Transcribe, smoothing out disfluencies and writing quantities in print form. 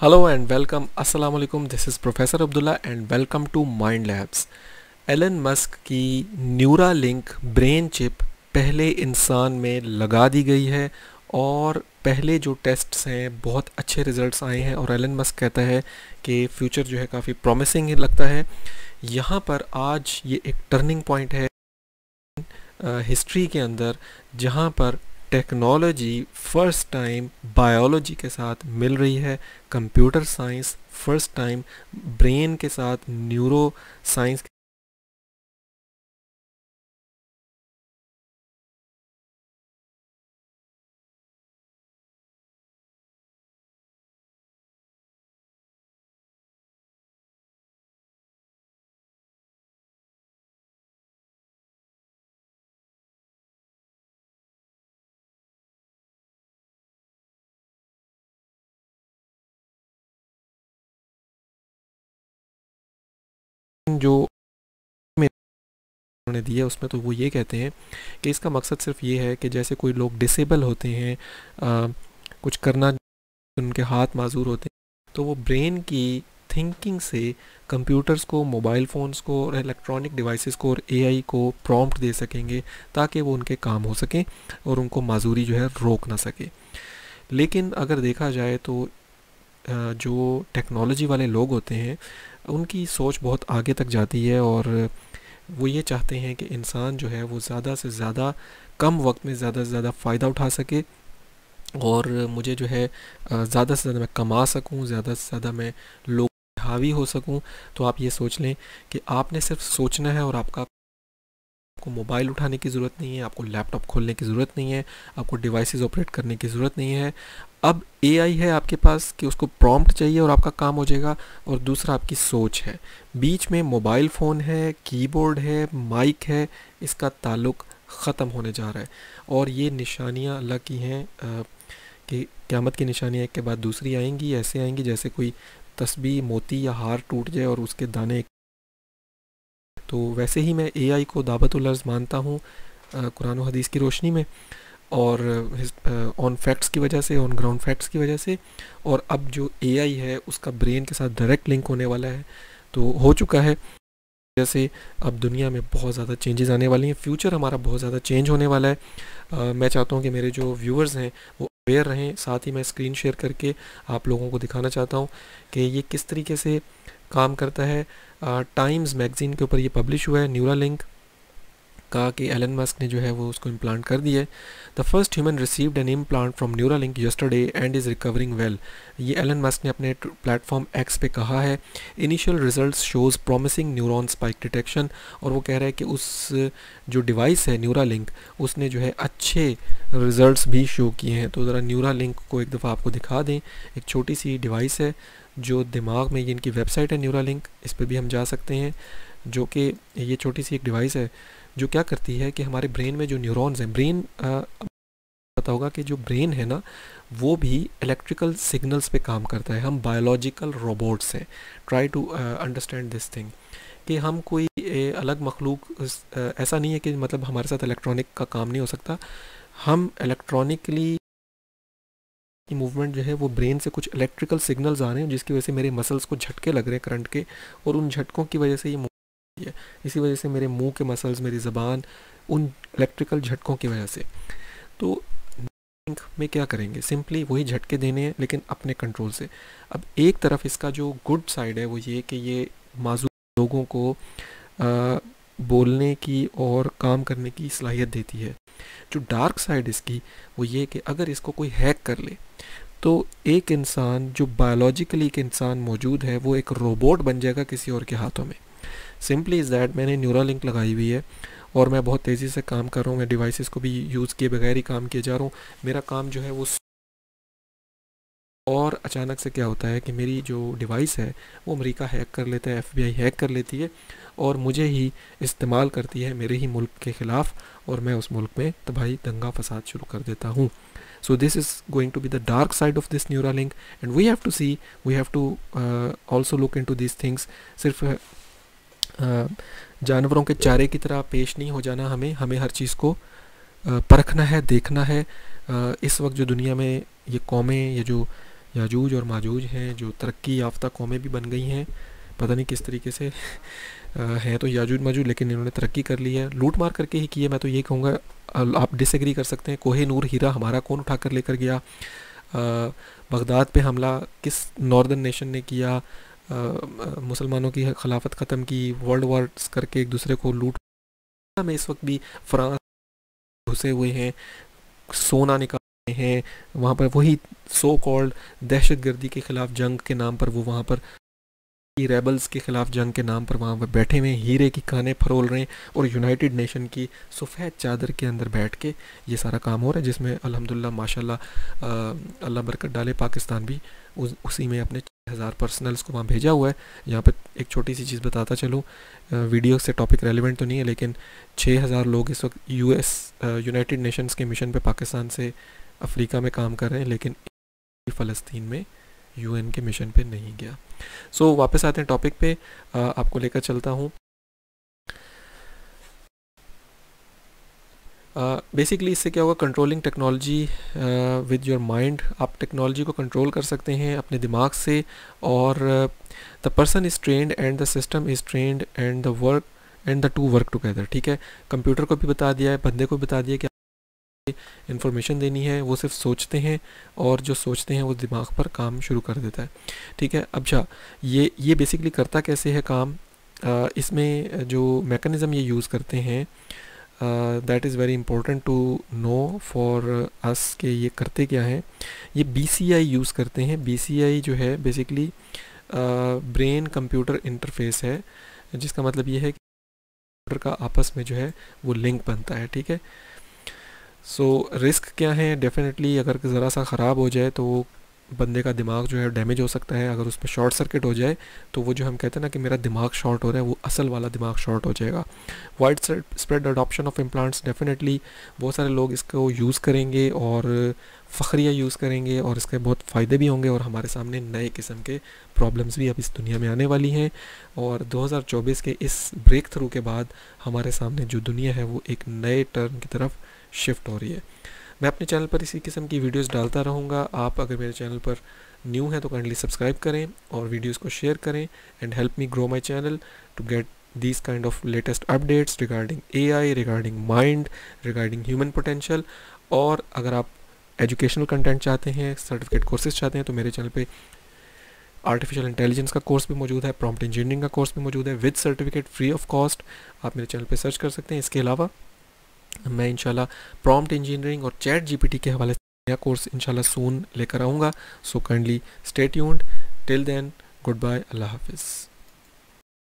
Hello and welcome. Assalamu alaikum. This is Professor Abdullah and welcome to Mind Labs. Elon Musk की Neuralink brain chip पहले इंसान में लगा दी गई है और पहले जो टेस्ट्स हैं बहुत अच्छे रिजल्ट्स आए हैं और एलन मस्क कहता है कि फ्यूचर जो है काफ़ी प्रॉमिसिंग लगता है। यहाँ पर आज ये एक टर्निंग पॉइंट है हिस्ट्री के अंदर जहाँ पर टेक्नोलॉजी फर्स्ट टाइम बायोलॉजी के साथ मिल रही है, computer science first time brain के साथ न्यूरो साइंस जो उन्होंने दी है उसमें तो वो ये कहते हैं कि इसका मकसद सिर्फ ये है कि जैसे कोई लोग डिसेबल होते हैं, कुछ करना उनके हाथ माजूर होते हैं, तो वो ब्रेन की थिंकिंग से कंप्यूटर्स को, मोबाइल फ़ोन्स को और इलेक्ट्रॉनिक डिवाइसेस को और एआई को प्रॉम्प्ट दे सकेंगे ताकि वो उनके काम हो सकें और उनको माजूरी जो है रोक ना सके। लेकिन अगर देखा जाए तो जो टेक्नोलॉजी वाले लोग होते हैं उनकी सोच बहुत आगे तक जाती है और वो ये चाहते हैं कि इंसान जो है वो ज़्यादा से ज़्यादा कम वक्त में ज़्यादा से ज़्यादा फ़ायदा उठा सके और मुझे जो है ज़्यादा से ज़्यादा मैं कमा सकूं, ज़्यादा से ज़्यादा मैं लोग हावी हो सकूं। तो आप ये सोच लें कि आपने सिर्फ सोचना है और आपको मोबाइल उठाने की ज़रूरत नहीं है, आपको लैपटॉप खोलने की ज़रूरत नहीं है, आपको डिवाइसेस ऑपरेट करने की ज़रूरत नहीं है। अब एआई है आपके पास कि उसको प्रॉम्प्ट चाहिए और आपका काम हो जाएगा। और दूसरा आपकी सोच है, बीच में मोबाइल फ़ोन है, कीबोर्ड है, माइक है, इसका ताल्लुक़ ख़त्म होने जा रहा है। और ये निशानियाँ अल्लाह की हैं कि क़यामत की निशानियाँ एक के बाद दूसरी आएंगी, ऐसे आएंगी जैसे कोई तस्बीह, मोती या हार टूट जाए और उसके दाने। तो वैसे ही मैं एआई को दावतुल अर्ज़ मानता हूँ कुरान और हदीस की रोशनी में और ऑन फैक्ट्स की वजह से, ऑन ग्राउंड फैक्ट्स की वजह से। और अब जो एआई है उसका ब्रेन के साथ डायरेक्ट लिंक होने वाला है, तो हो चुका है। जैसे अब दुनिया में बहुत ज़्यादा चेंजेस आने वाली हैं, फ्यूचर हमारा बहुत ज़्यादा चेंज होने वाला है। मैं चाहता हूँ कि मेरे जो व्यूअर्स हैं वो अवेयर रहें। साथ ही मैं स्क्रीन शेयर करके आप लोगों को दिखाना चाहता हूँ कि ये किस तरीके से काम करता है। टाइम्स मैगज़ीन के ऊपर ये पब्लिश हुआ है न्यूरा लिंक का कि एलन मस्क ने जो है वो उसको इम्प्लांट कर दिया है। The first human received an implant from Neura link yesterday and is recovering well. ये एलन मस्क ने अपने प्लेटफॉर्म एक्स पे कहा है। Initial results shows promising neuron spike detection. और वो कह रहा है कि उस जो डिवाइस है न्यूरा लिंक उसने जो है अच्छे रिजल्ट्स भी शो किए हैं। तो ज़रा न्यूरा लिंक को एक दफ़ा आपको दिखा दें। एक छोटी सी डिवाइस है जो दिमाग में, ये इनकी वेबसाइट है न्यूरा लिंक, इस पर भी हम जा सकते हैं। जो कि ये छोटी सी एक डिवाइस है जो क्या करती है कि हमारे ब्रेन में जो न्यूरॉन्स हैं, ब्रेन पता होगा कि जो ब्रेन है ना वो भी इलेक्ट्रिकल सिग्नल्स पे काम करता है। हम बायोलॉजिकल रोबोट्स हैं। Try to understand this thing कि हम कोई अलग मखलूक ऐसा नहीं है कि मतलब हमारे साथ इलेक्ट्रॉनिक का काम नहीं हो सकता। हम इलेक्ट्रॉनिकली की मूवमेंट जो है वो ब्रेन से कुछ इलेक्ट्रिकल सिग्नल्स आ रहे हैं जिसकी वजह से मेरे मसल्स को झटके लग रहे हैं करंट के, और उन झटकों की वजह से ये है। इसी वजह से मेरे मुंह के मसल्स, मेरी ज़बान उन इलेक्ट्रिकल झटकों की वजह से। तो में क्या करेंगे, सिंपली वही झटके देने हैं लेकिन अपने कंट्रोल से। अब एक तरफ इसका जो गुड साइड है वो ये कि ये माजूर लोगों को बोलने की और काम करने की सलाहियत देती है। जो डार्क साइड इसकी वो ये कि अगर इसको कोई हैक कर ले तो एक इंसान जो बायोलॉजिकली एक इंसान मौजूद है वो एक रोबोट बन जाएगा किसी और के हाथों में। सिंपली इज़ दैट मैंने न्यूरा लिंक लगाई हुई है और मैं बहुत तेज़ी से काम कर रहा हूँ। मैं डिवाइसेस को भी यूज़ किए बगैर ही काम किए जा रहा हूँ। मेरा काम जो है वो, और अचानक से क्या होता है कि मेरी जो डिवाइस है वो अमेरिका हैक कर लेता है, एफबीआई हैक कर लेती है और मुझे ही इस्तेमाल करती है मेरे ही मुल्क के ख़िलाफ़, और मैं उस मुल्क में तबाही, दंगा फसाद शुरू कर देता हूँ। So this is going to be the dark side of this Neuralink, and we have to see, we have to also look into these things. सिर्फ जानवरों के चारे की तरह पेश नहीं हो जाना, हमें हर चीज़ को परखना है, देखना है। इस वक्त जो दुनिया में ये कौमें, ये जो याजूज और माजूज हैं जो तरक्की याफ्ता कौमें भी बन गई हैं, पता नहीं किस तरीके से हैं तो याजूज माजूज, लेकिन इन्होंने तरक्की कर ली है, लूट मार करके ही की है। मैं तो ये कहूँगा, आप डिसएग्री कर सकते हैं, कोहे नूर हीरा हमारा कौन उठा कर लेकर गया, बगदाद पे हमला किस नॉर्दर्न नेशन ने किया, मुसलमानों की खिलाफत ख़त्म की, वर्ल्ड वार्स करके एक दूसरे को लूट में इस वक्त भी फ्रांस घुसे हुए हैं, सोना निकाले हैं वहाँ पर, वही सो कॉल्ड दहशतगर्दी के ख़िलाफ़ जंग के नाम पर वो वहाँ पर रेबल्स के ख़िलाफ़ जंग के नाम पर वहाँ पर बैठे हुए हीरे की खाने फरोल रहे हैं, और यूनाइटेड नेशन की सफ़ेद चादर के अंदर बैठ के ये सारा काम हो रहा है, जिसमें अल्हम्दुलिल्लाह माशाल्लाह अल्लाह बरकत डाले, पाकिस्तान भी उसी में अपने 6000 पर्सनल्स को वहाँ भेजा हुआ है। यहाँ पर एक छोटी सी चीज़ बताता चलूँ, वीडियो से टॉपिक रेलिवेंट तो नहीं है, लेकिन 6000 लोग इस वक्त यूनाइटेड नेशंस के मिशन पे पाकिस्तान से अफ्रीका में काम कर रहे हैं, लेकिन फ़लस्तीन में यूएन के मिशन पे नहीं गया। सो वापस आते हैं टॉपिक पे, आपको लेकर चलता हूँ। बेसिकली इससे क्या होगा, controlling technology with your mind, आप टेक्नोलॉजी को कंट्रोल कर सकते हैं अपने दिमाग से, और the person is trend and the system is trend and the work and the two work together. ठीक है, कंप्यूटर को भी बता दिया है, बंदे को भी बता दिया कि इन्फॉर्मेशन देनी है, वो सिर्फ सोचते हैं, और जो सोचते हैं वो दिमाग पर काम शुरू कर देता है। ठीक है, अच्छा ये बेसिकली करता कैसे है काम, इसमें जो मैकेनिज़्म ये यूज़ करते हैं, that is very important to know for us के ये करते क्या हैं। ये BCI यूज़ करते हैं। BCI जो है बेसिकली ब्रेन कंप्यूटर इंटरफेस है, जिसका मतलब ये है कि कंप्यूटर का आपस में जो है वो लिंक बनता है। ठीक है, सो रिस्क क्या है, डेफिनेटली अगर ज़रा सा ख़राब हो जाए तो वो बंदे का दिमाग जो है डैमेज हो सकता है। अगर उसमें शॉर्ट सर्किट हो जाए तो वो जो हम कहते हैं ना कि मेरा दिमाग शॉर्ट हो रहा है, वो असल वाला दिमाग शॉर्ट हो जाएगा। Wide spread adoption of implants, definitely बहुत सारे लोग इसको यूज़ करेंगे और फ़खरिया यूज़ करेंगे, और इसके बहुत फ़ायदे भी होंगे, और हमारे सामने नए किस्म के प्रॉब्लम्स भी अब इस दुनिया में आने वाली हैं। और 2024 के इस ब्रेक थ्रू के बाद हमारे सामने जो दुनिया है वो एक नए टर्न की तरफ शिफ्ट हो रही है। मैं अपने चैनल पर इसी किस्म की वीडियोस डालता रहूँगा। आप अगर मेरे चैनल पर न्यू हैं तो काइंडली सब्सक्राइब करें और वीडियोस को शेयर करें, and help me grow my channel to get these kind of latest updates regarding AI, regarding mind, regarding human potential। और अगर आप एजुकेशनल कंटेंट चाहते हैं, सर्टिफिकेट कोर्सेज चाहते हैं, तो मेरे चैनल पे आर्टिफिशियल इंटेलिजेंस का कोर्स भी मौजूद है, प्रॉम्प्ट इंजीनियरिंग का कोर्स भी मौजूद है with certificate free of cost. आप मेरे चैनल पे सर्च कर सकते हैं। इसके अलावा मैं इंशाल्लाह प्रॉम्प्ट इंजीनियरिंग और चैट GPT के हवाले से नया कोर्स इंशाल्लाह सून लेकर आऊँगा। So kindly stay tuned. Till then, goodbye, अल्लाह हाफिज़।